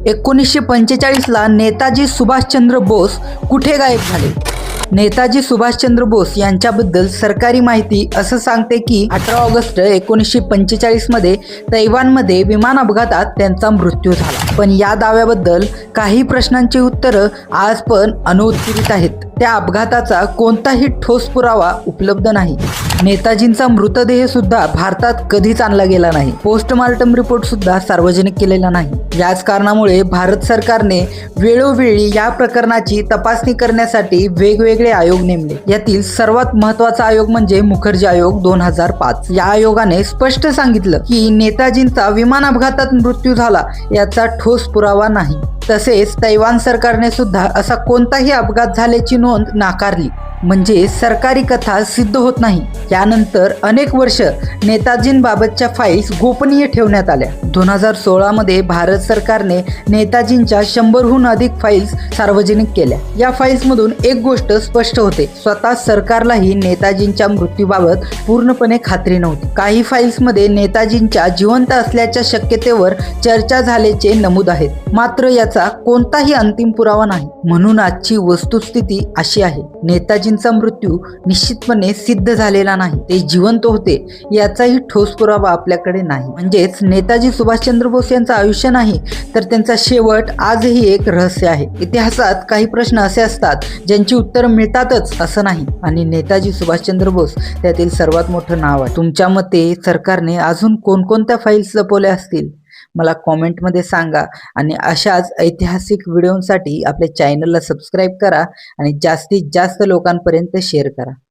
1945ला नेताजी सुभाषचंद्र बोस कुठे गायब झाले? नेताजी सुभाषचंद्र बोस यांच्याबद्दल सरकारी माहिती असं सांगते की 18 ऑगस्ट 1945 मध्ये तैवानमध्ये विमान अपघातात त्यांचा मृत्यू झाला। पण या दाव्याबद्दल काही प्रश्नांची उत्तरं आज पण अनुत्तरित आहेत। त्या अपघाताचा कोणताही ठोस पुरावा उपलब्ध नाही। नेताजींचा मृतदेह सुद्धा भारतात कधीच आणला गेला नाही। पोस्टमार्टम रिपोर्ट सुद्धा सार्वजनिक केलेला नाही। याच कारणामुळे भारत सरकारने वेळोवेळी या प्रकरणाची तपासणी करण्यासाठी वेगवेगळे आयोग नेमले। यातील सर्वात महत्त्वाचा आयोग म्हणजे मुखर्जी आयोग 2005। या आयोगाने स्पष्ट सांगितलं की नेताजींचा विमान अपघातात मृत्यू झाला याचा ठोस पुरावा नाही। तसेच तैवान सरकारने सुद्धा असा कोणताही अपघात झाल्याची नोंद नाकारली। म्हणजे सरकारी कथा सिद्ध होत नाही। यानंतर अनेक वर्ष नेताजींबाबतच्या फाईल्स गोपनीय ठेवण्यात आल्या। 2016 मध्ये भारत सरकारने नेताजींच्या 100हून अधिक फाईल्स सार्वजनिक केल्या। या फाईल्समधून एक गोष्ट स्पष्ट होते, स्वतः सरकारलाही नेताजींच्या मृत्यूबाबत पूर्णपणे खात्री नव्हती। काही फाईल्समध्ये नेताजींच्या जिवंत असल्याच्या शक्यतेवर चर्चा झाल्याचे नमूद आहेत, मात्र याचा कोणताही अंतिम पुरावा नाही। म्हणून आजची वस्तुस्थिती अशी आहे, नेताजींचा मृत्यू निश्चितपणे सिद्ध झालेला नाही, ते जिवंत होते याचाही ठोस पुरावा आपल्याकडे नाही। म्हणजेच नेताजी सुभाषचंद्र बोस यांचं आयुष्य नाही तर त्यांचा शेवट आजही एक रहस्य आहे। इतिहासात काही प्रश्न असे असतात ज्यांची उत्तर मिळतातच असं नाही, आणि नेताजी सुभाषचंद्र बोस त्यातील सर्वात मोठं नाव आहे। तुमच्या मते सरकारने अजून कोणकोणत्या फाईल्स लपवल्या असतील मला कॉमेंटमध्ये सांगा, आणि अशाच ऐतिहासिक व्हिडिओंसाठी आपल्या चॅनलला सबस्क्राईब करा आणि जास्तीत जास्त लोकांपर्यंत शेअर करा।